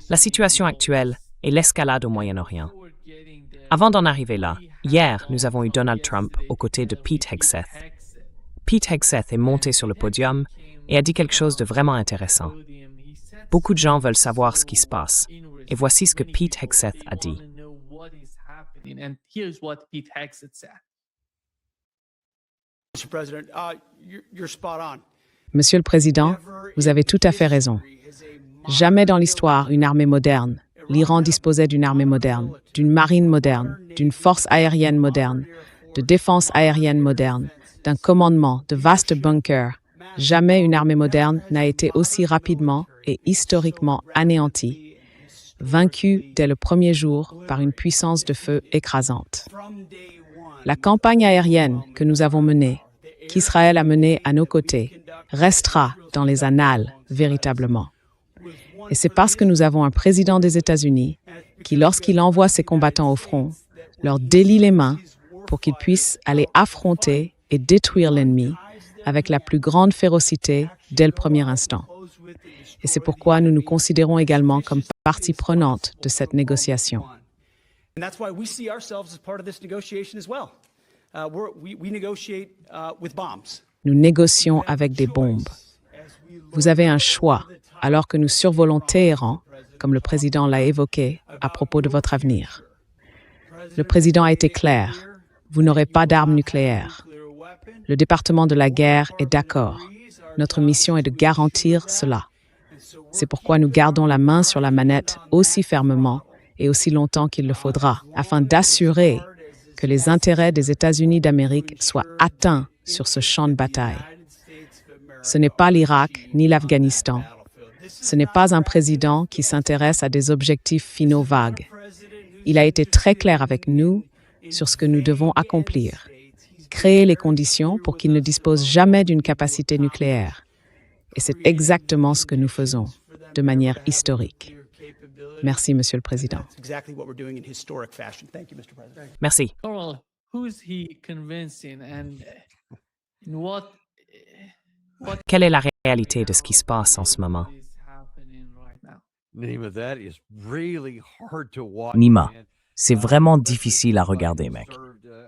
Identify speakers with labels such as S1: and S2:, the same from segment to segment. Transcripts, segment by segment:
S1: La situation actuelle est l'escalade au Moyen-Orient. Avant d'en arriver là, hier, nous avons eu Donald Trump aux côtés de Pete Hegseth. Pete Hegseth est monté sur le podium et a dit quelque chose de vraiment intéressant. Beaucoup de gens veulent savoir ce qui se passe. Et voici ce que Pete Hegseth a dit.
S2: Monsieur le Président, vous avez tout à fait raison. Jamais dans l'histoire une armée moderne, l'Iran disposait d'une armée moderne, d'une marine moderne, d'une force aérienne moderne, de défense aérienne moderne, d'un commandement, de vastes bunkers. Jamais une armée moderne n'a été aussi rapidement et historiquement anéantie, vaincue dès le premier jour par une puissance de feu écrasante. La campagne aérienne que nous avons menée, qu'Israël a menée à nos côtés, restera dans les annales véritablement. Et c'est parce que nous avons un président des États-Unis qui, lorsqu'il envoie ses combattants au front, leur délie les mains pour qu'ils puissent aller affronter et détruire l'ennemi avec la plus grande férocité dès le premier instant. Et c'est pourquoi nous nous considérons également comme partie prenante de cette négociation. Nous négocions avec des bombes. Vous avez un choix, alors que nous survolons Téhéran, comme le président l'a évoqué, à propos de votre avenir. Le président a été clair, vous n'aurez pas d'armes nucléaires. Le département de la guerre est d'accord. Notre mission est de garantir cela. C'est pourquoi nous gardons la main sur la manette aussi fermement et aussi longtemps qu'il le faudra, afin d'assurer que les intérêts des États-Unis d'Amérique soient atteints sur ce champ de bataille. Ce n'est pas l'Irak ni l'Afghanistan. Ce n'est pas un président qui s'intéresse à des objectifs finaux vagues. Il a été très clair avec nous sur ce que nous devons accomplir. Créer les conditions pour qu'il ne dispose jamais d'une capacité nucléaire. Et c'est exactement ce que nous faisons, de manière historique. Merci, Monsieur le Président.
S1: Merci. Quelle est la réalité de ce qui se passe en ce moment?
S3: Nima, c'est vraiment difficile à regarder, mec.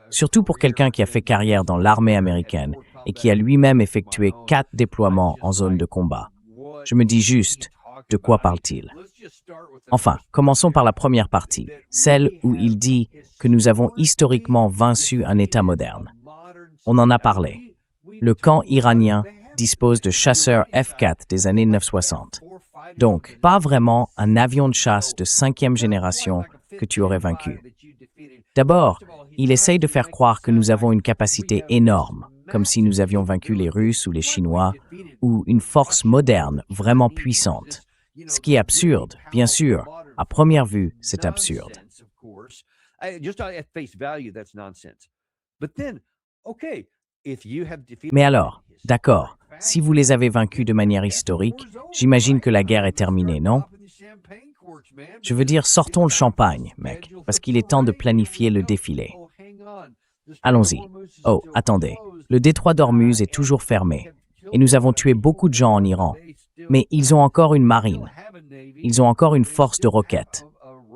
S3: Surtout pour quelqu'un qui a fait carrière dans l'armée américaine et qui a lui-même effectué 4 déploiements en zone de combat. Je me dis juste, de quoi parle-t-il? Enfin, commençons par la première partie, celle où il dit que nous avons historiquement vaincu un État moderne. On en a parlé. Le camp iranien dispose de chasseurs F-4 des années 1960. Donc, pas vraiment un avion de chasse de 5e génération que tu aurais vaincu. D'abord, il essaye de faire croire que nous avons une capacité énorme, comme si nous avions vaincu les Russes ou les Chinois, ou une force moderne vraiment puissante. Ce qui est absurde, bien sûr. À première vue, c'est absurde. Mais alors, d'accord, si vous les avez vaincus de manière historique, j'imagine que la guerre est terminée, non? Je veux dire, sortons le champagne, mec, parce qu'il est temps de planifier le défilé. Allons-y. Oh, attendez. Le détroit d'Ormuz est toujours fermé. Et nous avons tué beaucoup de gens en Iran. Mais ils ont encore une marine. Ils ont encore une force de roquettes,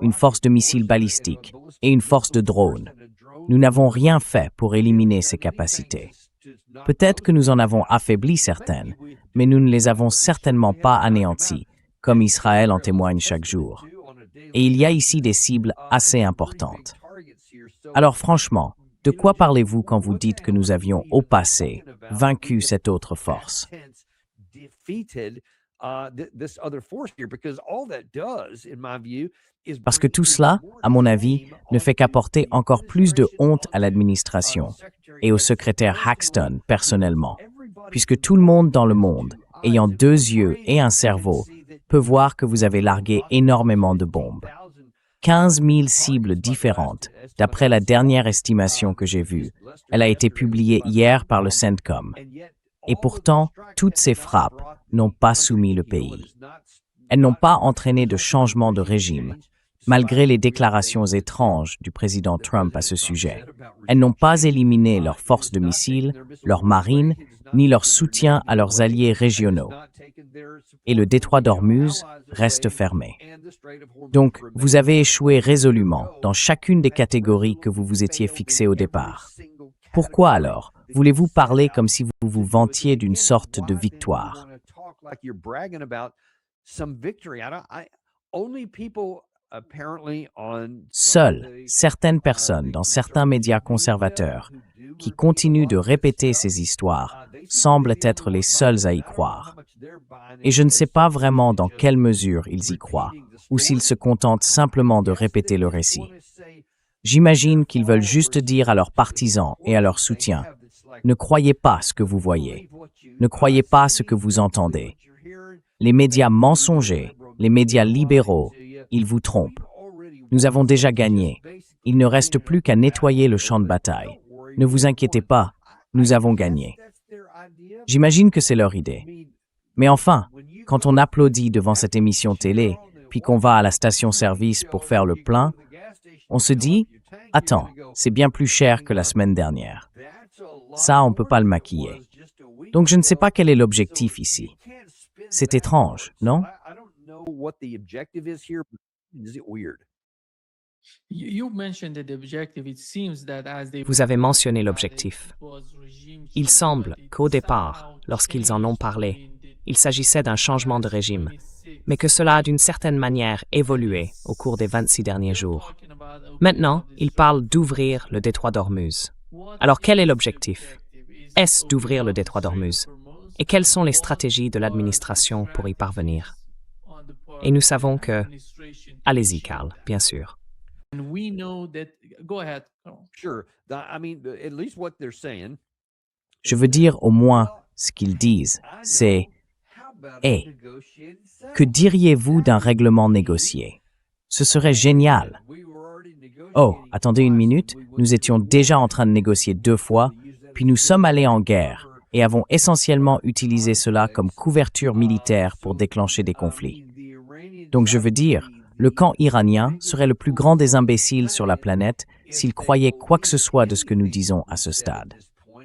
S3: une force de missiles balistiques et une force de drones. Nous n'avons rien fait pour éliminer ces capacités. Peut-être que nous en avons affaibli certaines, mais nous ne les avons certainement pas anéanties, comme Israël en témoigne chaque jour. Et il y a ici des cibles assez importantes. Alors franchement, de quoi parlez-vous quand vous dites que nous avions, au passé, vaincu cette autre force? Parce que tout cela, à mon avis, ne fait qu'apporter encore plus de honte à l'administration et au secrétaire Haxton personnellement, puisque tout le monde dans le monde, ayant 2 yeux et un cerveau, peut voir que vous avez largué énormément de bombes. 15 000 cibles différentes, d'après la dernière estimation que j'ai vue. Elle a été publiée hier par le CENTCOM. Et pourtant, toutes ces frappes n'ont pas soumis le pays. Elles n'ont pas entraîné de changement de régime. malgré les déclarations étranges du président Trump à ce sujet. Elles n'ont pas éliminé leurs forces de missiles, leur marine, ni leur soutien à leurs alliés régionaux. Et le détroit d'Ormuz reste fermé. Donc, vous avez échoué résolument dans chacune des catégories que vous vous étiez fixées au départ. Pourquoi alors voulez-vous parler comme si vous vous vantiez d'une sorte de victoire? Seules certaines personnes dans certains médias conservateurs qui continuent de répéter ces histoires semblent être les seuls à y croire. Et je ne sais pas vraiment dans quelle mesure ils y croient, ou s'ils se contentent simplement de répéter le récit. J'imagine qu'ils veulent juste dire à leurs partisans et à leurs soutiens, ne croyez pas ce que vous voyez, ne croyez pas ce que vous entendez. Les médias mensongers, les médias libéraux, ils vous trompent. Nous avons déjà gagné. Il ne reste plus qu'à nettoyer le champ de bataille. Ne vous inquiétez pas, nous avons gagné. J'imagine que c'est leur idée. Mais enfin, quand on applaudit devant cette émission télé, puis qu'on va à la station-service pour faire le plein, on se dit « Attends, c'est bien plus cher que la semaine dernière. » Ça, on ne peut pas le maquiller. Donc je ne sais pas quel est l'objectif ici. C'est étrange, non?
S1: Vous avez mentionné l'objectif. Il semble qu'au départ, lorsqu'ils en ont parlé, il s'agissait d'un changement de régime, mais que cela a d'une certaine manière évolué au cours des 26 derniers jours. Maintenant, ils parlent d'ouvrir le détroit d'Ormuz. Alors quel est l'objectif? Est-ce d'ouvrir le détroit d'Ormuz? Et quelles sont les stratégies de l'administration pour y parvenir? Et nous savons que... Allez-y, Carl, bien sûr.
S3: Je veux dire au moins ce qu'ils disent, c'est « Hey, que diriez-vous d'un règlement négocié? Ce serait génial. » Oh, attendez une minute, nous étions déjà en train de négocier 2 fois, puis nous sommes allés en guerre et avons essentiellement utilisé cela comme couverture militaire pour déclencher des conflits. Donc je veux dire, le camp iranien serait le plus grand des imbéciles sur la planète s'il croyait quoi que ce soit de ce que nous disons à ce stade.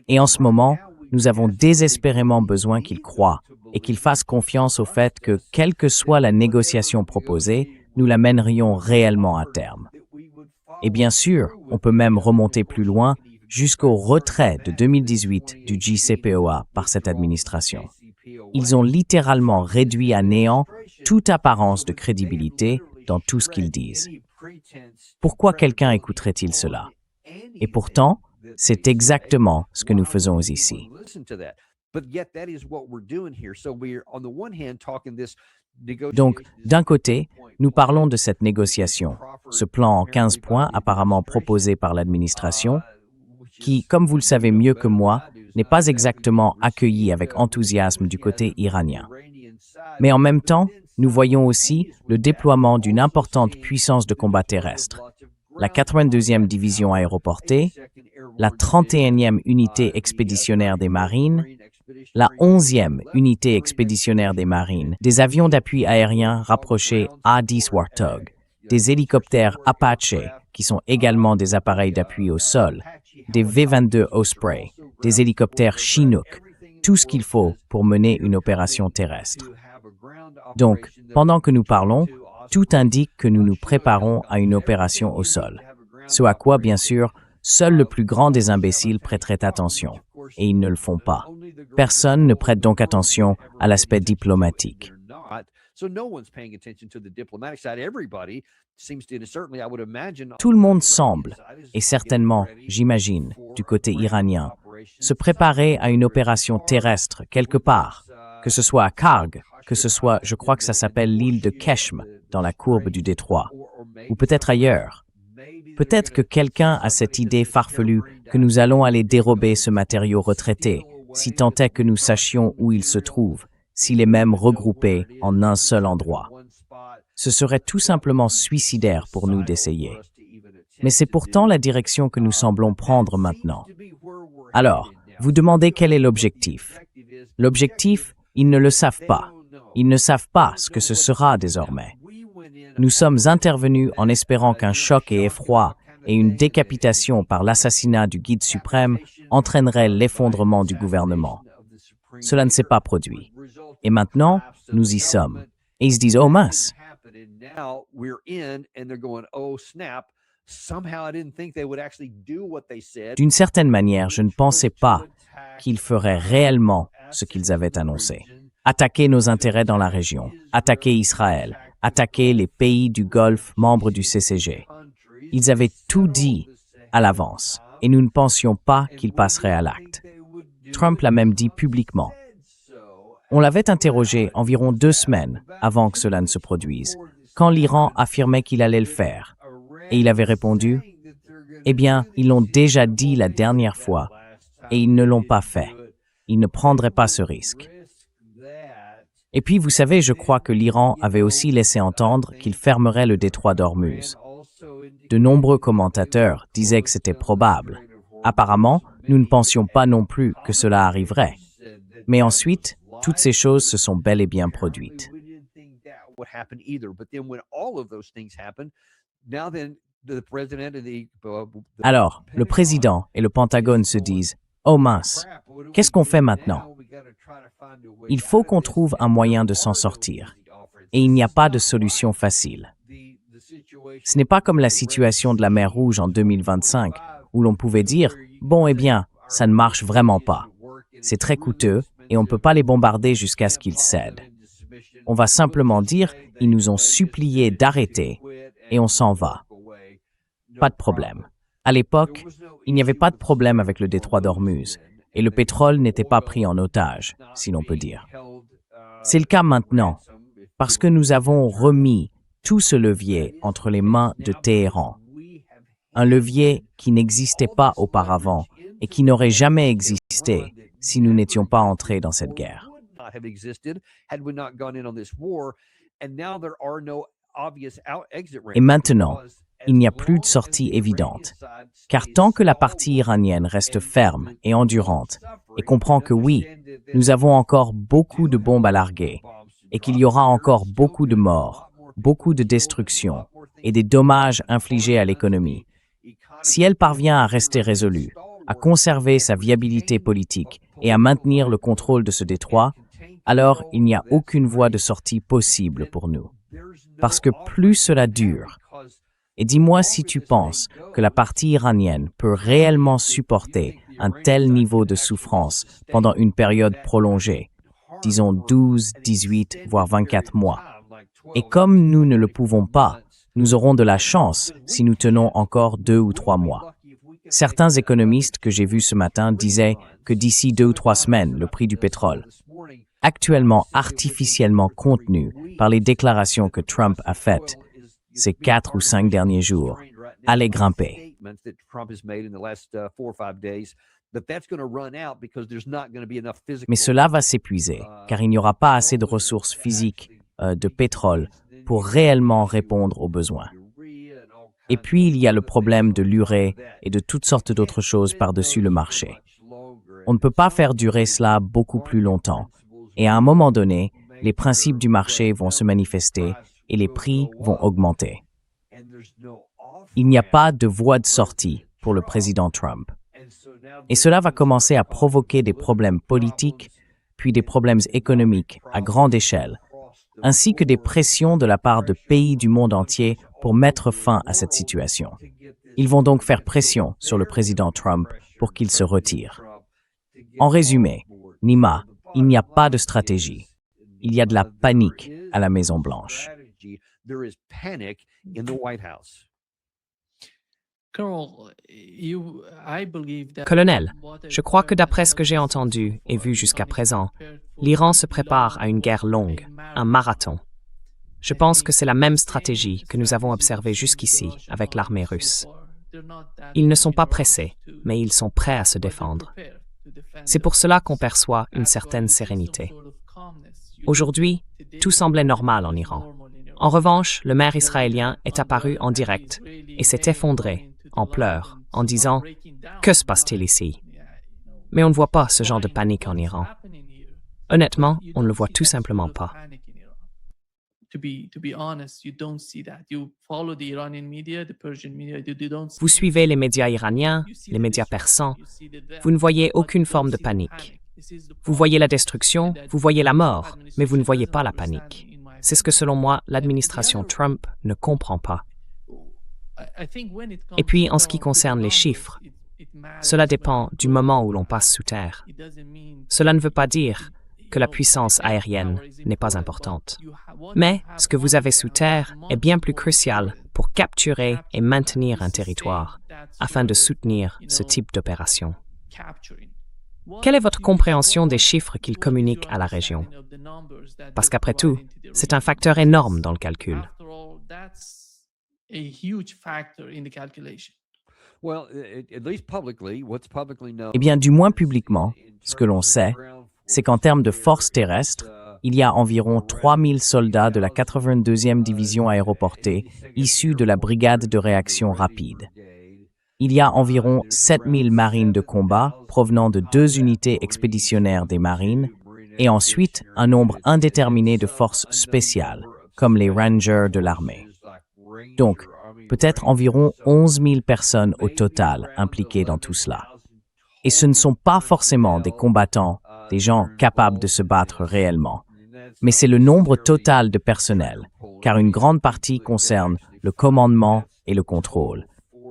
S3: Et en ce moment, nous avons désespérément besoin qu'ils croient et qu'ils fassent confiance au fait que, quelle que soit la négociation proposée, nous la mènerions réellement à terme. Et bien sûr, on peut même remonter plus loin jusqu'au retrait de 2018 du JCPOA par cette administration. Ils ont littéralement réduit à néant toute apparence de crédibilité dans tout ce qu'ils disent. Pourquoi quelqu'un écouterait-il cela? Et pourtant, c'est exactement ce que nous faisons ici. Donc, d'un côté, nous parlons de cette négociation, ce plan en 15 points apparemment proposé par l'administration, qui, comme vous le savez mieux que moi, n'est pas exactement accueilli avec enthousiasme du côté iranien. Mais en même temps, nous voyons aussi le déploiement d'une importante puissance de combat terrestre, la 82e division aéroportée, la 31e unité expéditionnaire des marines, la 11e unité expéditionnaire des marines, des avions d'appui aérien rapprochés A-10 Warthog, des hélicoptères Apache, qui sont également des appareils d'appui au sol, des V-22 Osprey, des hélicoptères Chinook, tout ce qu'il faut pour mener une opération terrestre. Donc, pendant que nous parlons, tout indique que nous nous préparons à une opération au sol. Ce à quoi, bien sûr, seul le plus grand des imbéciles prêterait attention, et ils ne le font pas. Personne ne prête donc attention à l'aspect diplomatique. Tout le monde semble, et certainement, j'imagine, du côté iranien, se préparer à une opération terrestre quelque part, que ce soit à Karg, que ce soit, je crois que ça s'appelle l'île de Keshm, dans la courbe du détroit, ou peut-être ailleurs. Peut-être que quelqu'un a cette idée farfelue que nous allons aller dérober ce matériau retraité, si tant est que nous sachions où il se trouve, s'il est même regroupé en un seul endroit. Ce serait tout simplement suicidaire pour nous d'essayer. Mais c'est pourtant la direction que nous semblons prendre maintenant. Alors, vous demandez quel est l'objectif. L'objectif, ils ne le savent pas. Ils ne savent pas ce que ce sera désormais. Nous sommes intervenus en espérant qu'un choc et effroi et une décapitation par l'assassinat du guide suprême entraîneraient l'effondrement du gouvernement. Cela ne s'est pas produit. Et maintenant, nous y sommes. Et ils se disent « Oh mince !» D'une certaine manière, je ne pensais pas qu'ils feraient réellement ce qu'ils avaient annoncé. Attaquer nos intérêts dans la région, attaquer Israël, attaquer les pays du Golfe membres du CCG. Ils avaient tout dit à l'avance et nous ne pensions pas qu'ils passeraient à l'acte. Trump l'a même dit publiquement. On l'avait interrogé environ 2 semaines avant que cela ne se produise, quand l'Iran affirmait qu'il allait le faire. Et il avait répondu, « Eh bien, ils l'ont déjà dit la dernière fois et ils ne l'ont pas fait. Ils ne prendraient pas ce risque. » Et puis, vous savez, je crois que l'Iran avait aussi laissé entendre qu'il fermerait le détroit d'Ormuz. De nombreux commentateurs disaient que c'était probable. Apparemment, nous ne pensions pas non plus que cela arriverait. Mais ensuite, toutes ces choses se sont bel et bien produites. Alors, le président et le Pentagone se disent « Oh mince, qu'est-ce qu'on fait maintenant? Il faut qu'on trouve un moyen de s'en sortir. Et il n'y a pas de solution facile. Ce n'est pas comme la situation de la mer Rouge en 2025, où l'on pouvait dire « Bon, eh bien, ça ne marche vraiment pas. C'est très coûteux et on ne peut pas les bombarder jusqu'à ce qu'ils cèdent. On va simplement dire « Ils nous ont supplié d'arrêter et on s'en va. » Pas de problème. À l'époque, il n'y avait pas de problème avec le détroit d'Ormuz et le pétrole n'était pas pris en otage, si l'on peut dire. C'est le cas maintenant, parce que nous avons remis tout ce levier entre les mains de Téhéran. Un levier qui n'existait pas auparavant et qui n'aurait jamais existé si nous n'étions pas entrés dans cette guerre. Et maintenant, il n'y a plus de sortie évidente, car tant que la partie iranienne reste ferme et endurante et comprend que oui, nous avons encore beaucoup de bombes à larguer et qu'il y aura encore beaucoup de morts, beaucoup de destruction et des dommages infligés à l'économie, si elle parvient à rester résolue, à conserver sa viabilité politique et à maintenir le contrôle de ce détroit, alors il n'y a aucune voie de sortie possible pour nous. Parce que plus cela dure, et dis-moi si tu penses que la partie iranienne peut réellement supporter un tel niveau de souffrance pendant une période prolongée, disons 12, 18, voire 24 mois. Et comme nous ne le pouvons pas, nous aurons de la chance si nous tenons encore 2 ou 3 mois. Certains économistes que j'ai vus ce matin disaient que d'ici 2 ou 3 semaines, le prix du pétrole, actuellement artificiellement contenu par les déclarations que Trump a faites ces 4 ou 5 derniers jours, allait grimper. Mais cela va s'épuiser, car il n'y aura pas assez de ressources physiques de pétrole pour réellement répondre aux besoins. Et puis, il y a le problème de l'urée et de toutes sortes d'autres choses par-dessus le marché. On ne peut pas faire durer cela beaucoup plus longtemps. Et à un moment donné, les principes du marché vont se manifester et les prix vont augmenter. Il n'y a pas de voie de sortie pour le président Trump. Et cela va commencer à provoquer des problèmes politiques, puis des problèmes économiques à grande échelle, ainsi que des pressions de la part de pays du monde entier pour mettre fin à cette situation. Ils vont donc faire pression sur le président Trump pour qu'il se retire. En résumé, Nima, il n'y a pas de stratégie. Il y a de la panique à la Maison-Blanche.
S1: Colonel, je crois que d'après ce que j'ai entendu et vu jusqu'à présent, l'Iran se prépare à une guerre longue, un marathon. Je pense que c'est la même stratégie que nous avons observée jusqu'ici avec l'armée russe. Ils ne sont pas pressés, mais ils sont prêts à se défendre. C'est pour cela qu'on perçoit une certaine sérénité. Aujourd'hui, tout semblait normal en Iran. En revanche, le maire israélien est apparu en direct et s'est effondré, en pleurs, en disant « Que se passe-t-il ici ?» Mais on ne voit pas ce genre de panique en Iran. Honnêtement, on ne le voit tout simplement pas. Vous suivez les médias iraniens, les médias persans. Vous ne voyez aucune forme de panique. Vous voyez la destruction, vous voyez la mort, mais vous ne voyez pas la panique. C'est ce que, selon moi, l'administration Trump ne comprend pas. Et puis, en ce qui concerne les chiffres, cela dépend du moment où l'on passe sous terre. Cela ne veut pas dire que la puissance aérienne n'est pas importante. Mais ce que vous avez sous terre est bien plus crucial pour capturer et maintenir un territoire, afin de soutenir ce type d'opération. Quelle est votre compréhension des chiffres qu'il communique à la région? Parce qu'après tout, c'est un facteur énorme dans le calcul.
S3: Eh bien, du moins publiquement, ce que l'on sait, c'est qu'en termes de force terrestre, il y a environ 3000 soldats de la 82e division aéroportée issus de la brigade de réaction rapide. Il y a environ 7000 marines de combat provenant de 2 unités expéditionnaires des marines et ensuite un nombre indéterminé de forces spéciales, comme les Rangers de l'armée. Donc, peut-être environ 11 000 personnes au total impliquées dans tout cela. Et ce ne sont pas forcément des combattants, des gens capables de se battre réellement, mais c'est le nombre total de personnel, car une grande partie concerne le commandement et le contrôle,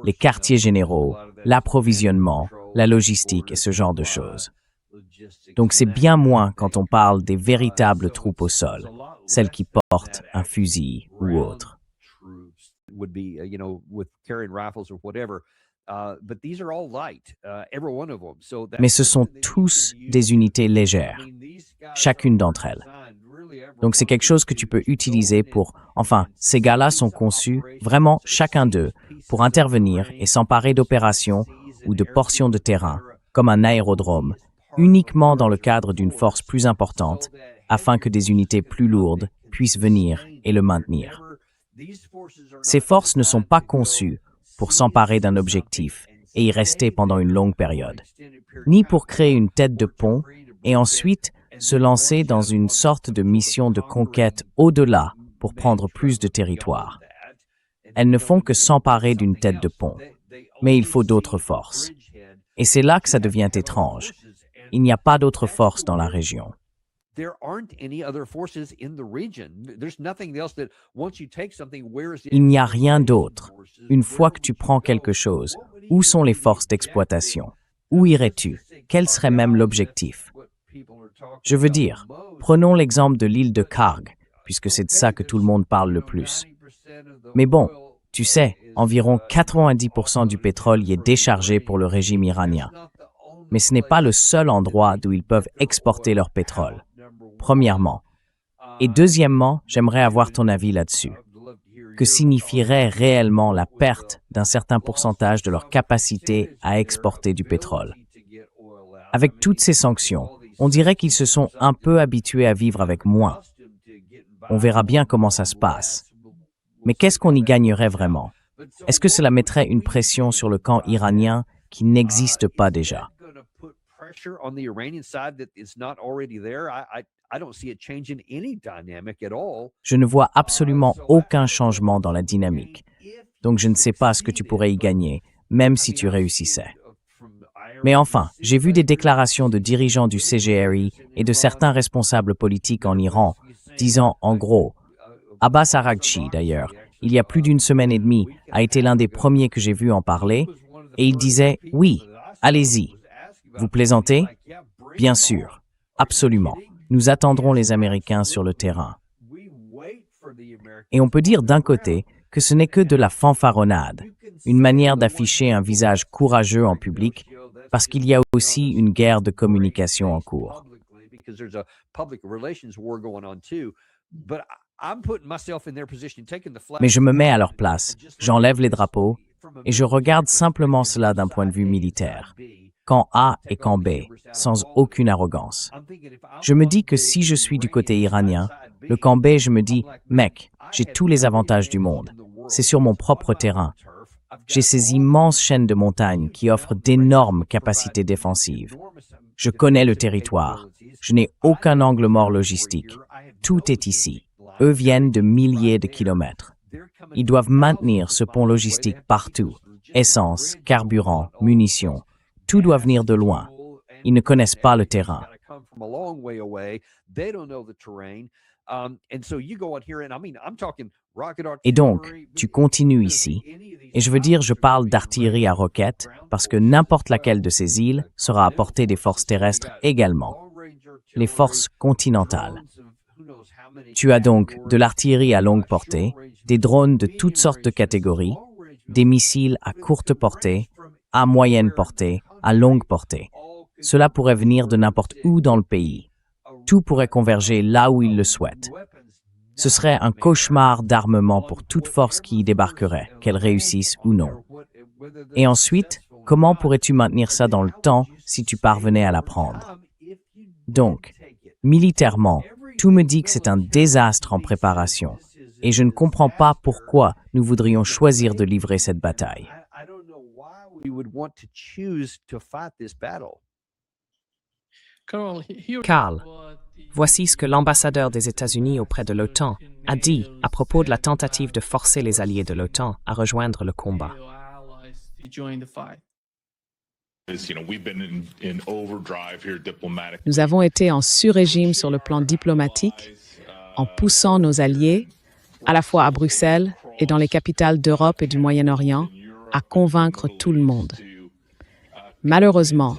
S3: les quartiers généraux, l'approvisionnement, la logistique et ce genre de choses. Donc c'est bien moins quand on parle des véritables troupes au sol, celles qui portent un fusil ou autre. Mais ce sont tous des unités légères, chacune d'entre elles. Donc c'est quelque chose que tu peux utiliser pour... Enfin, ces gars-là sont conçus, vraiment chacun d'eux, pour intervenir et s'emparer d'opérations ou de portions de terrain, comme un aérodrome, uniquement dans le cadre d'une force plus importante, afin que des unités plus lourdes puissent venir et le maintenir. Ces forces ne sont pas conçues pour s'emparer d'un objectif et y rester pendant une longue période, ni pour créer une tête de pont et ensuite se lancer dans une sorte de mission de conquête au-delà pour prendre plus de territoire. Elles ne font que s'emparer d'une tête de pont, mais il faut d'autres forces. Et c'est là que ça devient étrange. Il n'y a pas d'autres forces dans la région. Il n'y a rien d'autre. Une fois que tu prends quelque chose, où sont les forces d'exploitation? Où irais-tu? Quel serait même l'objectif? Je veux dire, prenons l'exemple de l'île de Karg, puisque c'est de ça que tout le monde parle le plus. Mais bon, tu sais, environ 90% du pétrole y est déchargé pour le régime iranien. Mais ce n'est pas le seul endroit d'où ils peuvent exporter leur pétrole. Premièrement. Et deuxièmement, j'aimerais avoir ton avis là-dessus. Que signifierait réellement la perte d'un certain pourcentage de leur capacité à exporter du pétrole? Avec toutes ces sanctions, on dirait qu'ils se sont un peu habitués à vivre avec moins. On verra bien comment ça se passe. Mais qu'est-ce qu'on y gagnerait vraiment? Est-ce que cela mettrait une pression sur le camp iranien qui n'existe pas déjà? Je ne vois absolument aucun changement dans la dynamique. Donc je ne sais pas ce que tu pourrais y gagner, même si tu réussissais. Mais enfin, j'ai vu des déclarations de dirigeants du CGRI et de certains responsables politiques en Iran, disant en gros, Abbas Araghchi d'ailleurs, il y a plus d'une semaine et demie, a été l'un des premiers que j'ai vu en parler, et il disait « Oui, allez-y. Vous plaisantez? Bien sûr, absolument. Nous attendrons les Américains sur le terrain. » Et on peut dire d'un côté que ce n'est que de la fanfaronnade, une manière d'afficher un visage courageux en public, parce qu'il y a aussi une guerre de communication en cours. Mais je me mets à leur place, j'enlève les drapeaux, et je regarde simplement cela d'un point de vue militaire. Camp A et camp B, sans aucune arrogance. Je me dis que si je suis du côté iranien, le camp B, je me dis, mec, j'ai tous les avantages du monde. C'est sur mon propre terrain. J'ai ces immenses chaînes de montagnes qui offrent d'énormes capacités défensives. Je connais le territoire. Je n'ai aucun angle mort logistique. Tout est ici. Eux viennent de milliers de kilomètres. Ils doivent maintenir ce pont logistique partout. Essence, carburant, munitions, tout doit venir de loin. Ils ne connaissent pas le terrain. Et donc, tu continues ici. Et je veux dire, je parle d'artillerie à roquettes parce que n'importe laquelle de ces îles sera à portée des forces terrestres également, les forces continentales. Tu as donc de l'artillerie à longue portée, des drones de toutes sortes de catégories, des missiles à courte portée, à moyenne portée, à longue portée. Cela pourrait venir de n'importe où dans le pays. Tout pourrait converger là où ils le souhaitent. Ce serait un cauchemar d'armement pour toute force qui y débarquerait, qu'elle réussisse ou non. Et ensuite, comment pourrais-tu maintenir ça dans le temps si tu parvenais à l'apprendre? Donc, militairement, tout me dit que c'est un désastre en préparation, et je ne comprends pas pourquoi nous voudrions choisir de livrer cette bataille.
S1: Carl, voici ce que l'ambassadeur des États-Unis auprès de l'OTAN a dit à propos de la tentative de forcer les alliés de l'OTAN à rejoindre le combat.
S2: Nous avons été en sur-régime sur le plan diplomatique, en poussant nos alliés, à la fois à Bruxelles et dans les capitales d'Europe et du Moyen-Orient, à convaincre tout le monde. Malheureusement,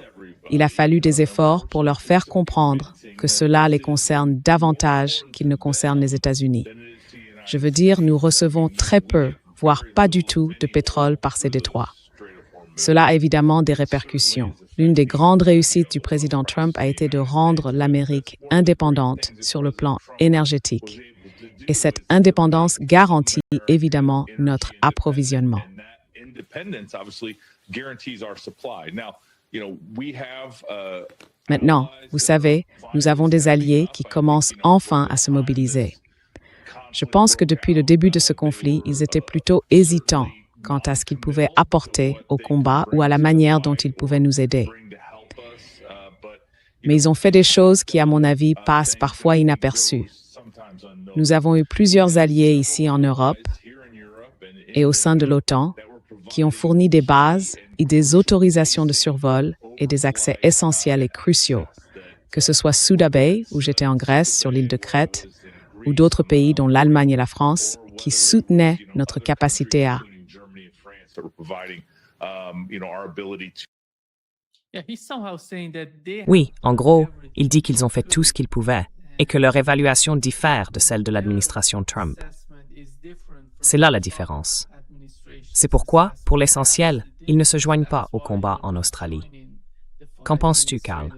S2: il a fallu des efforts pour leur faire comprendre que cela les concerne davantage qu'il ne concerne les États-Unis. Je veux dire, nous recevons très peu, voire pas du tout, de pétrole par ces détroits. Cela a évidemment des répercussions. L'une des grandes réussites du président Trump a été de rendre l'Amérique indépendante sur le plan énergétique. Et cette indépendance garantit évidemment notre approvisionnement. Maintenant, vous savez, nous avons des alliés qui commencent enfin à se mobiliser. Je pense que depuis le début de ce conflit, ils étaient plutôt hésitants quant à ce qu'ils pouvaient apporter au combat ou à la manière dont ils pouvaient nous aider. Mais ils ont fait des choses qui, à mon avis, passent parfois inaperçues. Nous avons eu plusieurs alliés ici en Europe et au sein de l'OTAN qui ont fourni des bases et des autorisations de survol et des accès essentiels et cruciaux, que ce soit Souda Bay, où j'étais en Grèce, sur l'île de Crète, ou d'autres pays, dont l'Allemagne et la France, qui soutenaient notre capacité à.
S1: Oui, en gros, il dit qu'ils ont fait tout ce qu'ils pouvaient et que leur évaluation diffère de celle de l'administration Trump. C'est là la différence. C'est pourquoi, pour l'essentiel, ils ne se joignent pas au combat en Australie. Qu'en penses-tu, Carl?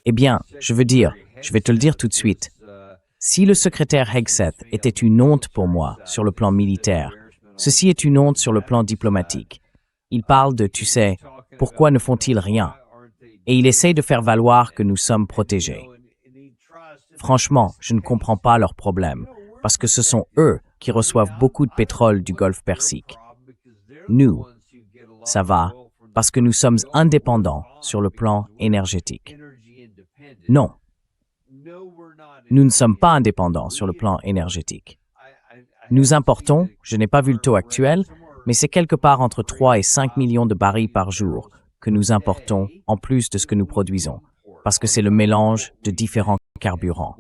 S3: Eh bien, je veux dire, je vais te le dire tout de suite. Si le secrétaire Hegseth était une honte pour moi sur le plan militaire, ceci est une honte sur le plan diplomatique. Il parle de, tu sais, pourquoi ne font-ils rien? Et il essaye de faire valoir que nous sommes protégés. Franchement, je ne comprends pas leurs problèmes, parce que ce sont eux qui reçoivent beaucoup de pétrole du Golfe Persique. Nous, ça va, parce que nous sommes indépendants sur le plan énergétique. Non, nous ne sommes pas indépendants sur le plan énergétique. Nous importons, je n'ai pas vu le taux actuel, mais c'est quelque part entre 3 et 5 millions de barils par jour que nous importons en plus de ce que nous produisons, parce que c'est le mélange de différents carburants.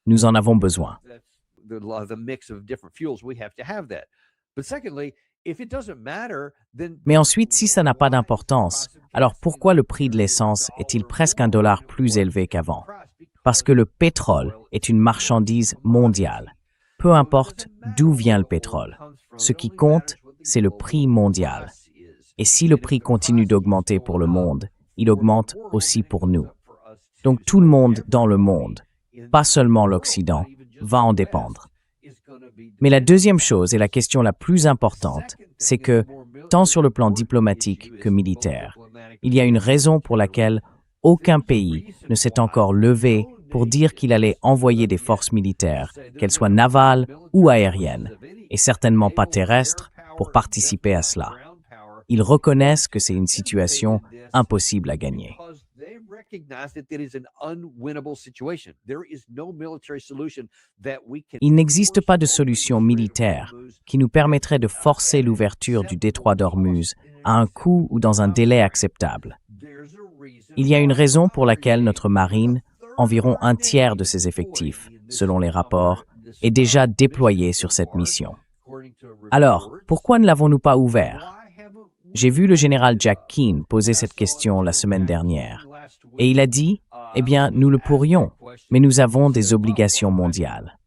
S3: Nous en avons besoin. Mais ensuite, si ça n'a pas d'importance, alors pourquoi le prix de l'essence est-il presque $1 plus élevé qu'avant? Parce que le pétrole est une marchandise mondiale. Peu importe d'où vient le pétrole. Ce qui compte, c'est le prix mondial. Et si le prix continue d'augmenter pour le monde, il augmente aussi pour nous. Donc tout le monde dans le monde, pas seulement l'Occident, va en dépendre. Mais la deuxième chose et la question la plus importante, c'est que, tant sur le plan diplomatique que militaire, il y a une raison pour laquelle aucun pays ne s'est encore levé pour dire qu'il allait envoyer des forces militaires, qu'elles soient navales ou aériennes, et certainement pas terrestres, pour participer à cela. Ils reconnaissent que c'est une situation impossible à gagner. Il n'existe pas de solution militaire qui nous permettrait de forcer l'ouverture du détroit d'Ormuz à un coût ou dans un délai acceptable. Il y a une raison pour laquelle notre marine, environ un tiers de ses effectifs, selon les rapports, est déjà déployée sur cette mission. Alors, pourquoi ne l'avons-nous pas ouvert? J'ai vu le général Jack Keane poser cette question la semaine dernière, et il a dit, eh bien, nous le pourrions, mais nous avons des obligations mondiales.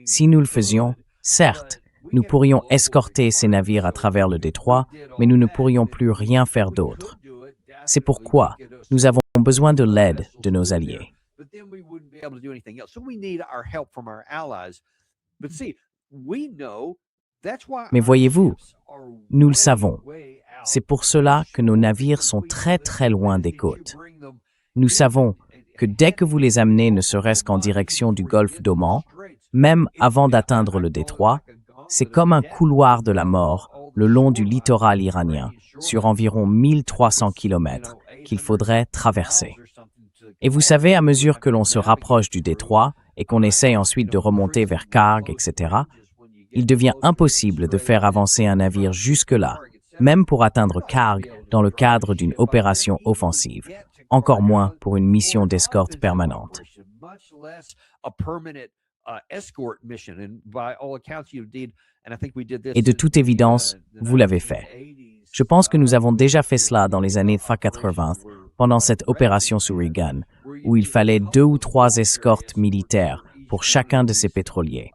S3: Si nous le faisions, certes, nous pourrions escorter ces navires à travers le détroit, mais nous ne pourrions plus rien faire d'autre. C'est pourquoi nous avons besoin de l'aide de nos alliés. Mais voyez-vous, nous le savons. C'est pour cela que nos navires sont très très loin des côtes. Nous savons que dès que vous les amenez ne serait-ce qu'en direction du golfe d'Oman, même avant d'atteindre le détroit, c'est comme un couloir de la mort le long du littoral iranien, sur environ 1300 km, qu'il faudrait traverser. Et vous savez, à mesure que l'on se rapproche du détroit et qu'on essaye ensuite de remonter vers Karg, etc., il devient impossible de faire avancer un navire jusque-là, même pour atteindre Karg dans le cadre d'une opération offensive, encore moins pour une mission d'escorte permanente. Et de toute évidence, vous l'avez fait. Je pense que nous avons déjà fait cela dans les années 80, pendant cette opération sur Reagan, où il fallait 2 ou 3 escortes militaires pour chacun de ces pétroliers.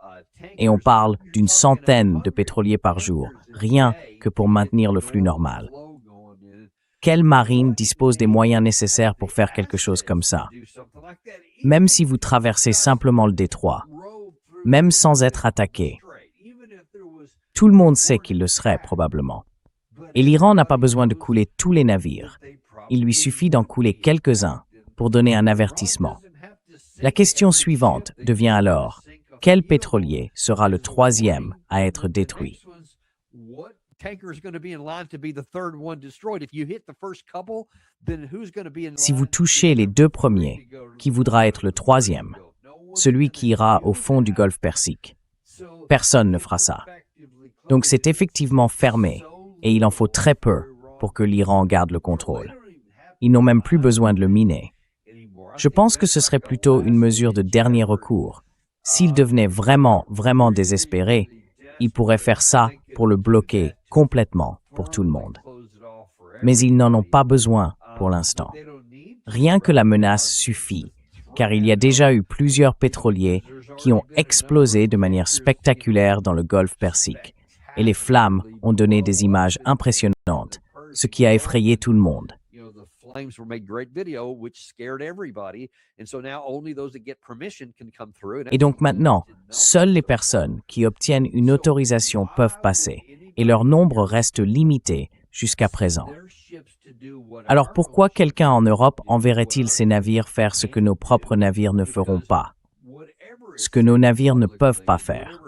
S3: Et on parle d'une centaine de pétroliers par jour, rien que pour maintenir le flux normal. Quelle marine dispose des moyens nécessaires pour faire quelque chose comme ça? Même si vous traversez simplement le détroit, même sans être attaqué, tout le monde sait qu'il le serait probablement. Et l'Iran n'a pas besoin de couler tous les navires. Il lui suffit d'en couler quelques-uns pour donner un avertissement. La question suivante devient alors, quel pétrolier sera le 3e à être détruit? Si vous touchez les 2 premiers, qui voudra être le 3e? Celui qui ira au fond du golfe Persique. Personne ne fera ça. Donc c'est effectivement fermé, et il en faut très peu pour que l'Iran garde le contrôle. Ils n'ont même plus besoin de le miner. Je pense que ce serait plutôt une mesure de dernier recours. S'ils devenaient vraiment, vraiment désespérés, ils pourraient faire ça pour le bloquer complètement pour tout le monde. Mais ils n'en ont pas besoin pour l'instant. Rien que la menace suffit, car il y a déjà eu plusieurs pétroliers qui ont explosé de manière spectaculaire dans le golfe Persique, et les flammes ont donné des images impressionnantes, ce qui a effrayé tout le monde. Et donc maintenant, seules les personnes qui obtiennent une autorisation peuvent passer, et leur nombre reste limité jusqu'à présent. Alors pourquoi quelqu'un en Europe enverrait-il ses navires faire ce que nos propres navires ne feront pas? Ce que nos navires ne peuvent pas faire.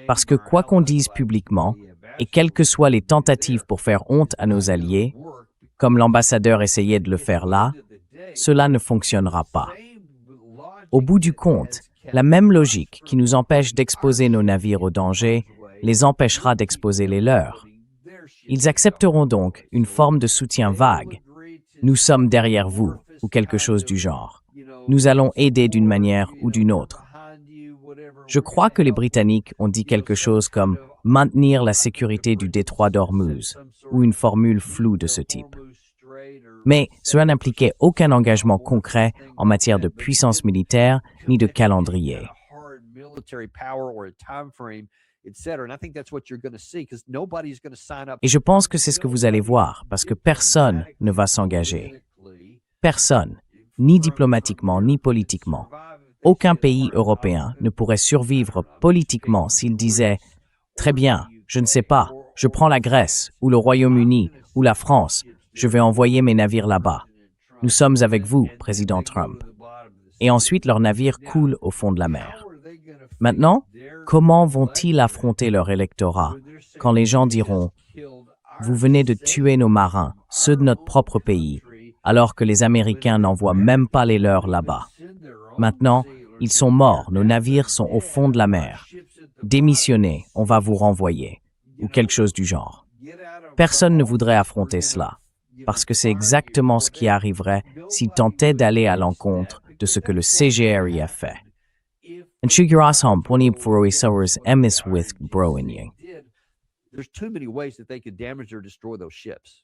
S3: Parce que quoi qu'on dise publiquement, et quelles que soient les tentatives pour faire honte à nos alliés, comme l'ambassadeur essayait de le faire là, cela ne fonctionnera pas. Au bout du compte, la même logique qui nous empêche d'exposer nos navires au danger les empêchera d'exposer les leurs. Ils accepteront donc une forme de soutien vague. Nous sommes derrière vous, ou quelque chose du genre. Nous allons aider d'une manière ou d'une autre. Je crois que les Britanniques ont dit quelque chose comme « maintenir la sécurité du détroit d'Ormuz » ou une formule floue de ce type. Mais cela n'impliquait aucun engagement concret en matière de puissance militaire ni de calendrier. Et je pense que c'est ce que vous allez voir, parce que personne ne va s'engager. Personne, ni diplomatiquement, ni politiquement. Aucun pays européen ne pourrait survivre politiquement s'il disait « Très bien, je ne sais pas, je prends la Grèce, ou le Royaume-Uni, ou la France, je vais envoyer mes navires là-bas. Nous sommes avec vous, président Trump. » Et ensuite, leurs navires coulent au fond de la mer. Maintenant, comment vont-ils affronter leur électorat quand les gens diront « Vous venez de tuer nos marins, ceux de notre propre pays, alors que les Américains n'envoient même pas les leurs là-bas. Maintenant, ils sont morts, nos navires sont au fond de la mer. Démissionnez, on va vous renvoyer, ou quelque chose du genre. Personne ne voudrait affronter cela, parce que c'est exactement ce qui arriverait s'ils tentaient d'aller à l'encontre de ce que le CGRI a fait.
S4: There's too many ways that they could damage or destroy those ships.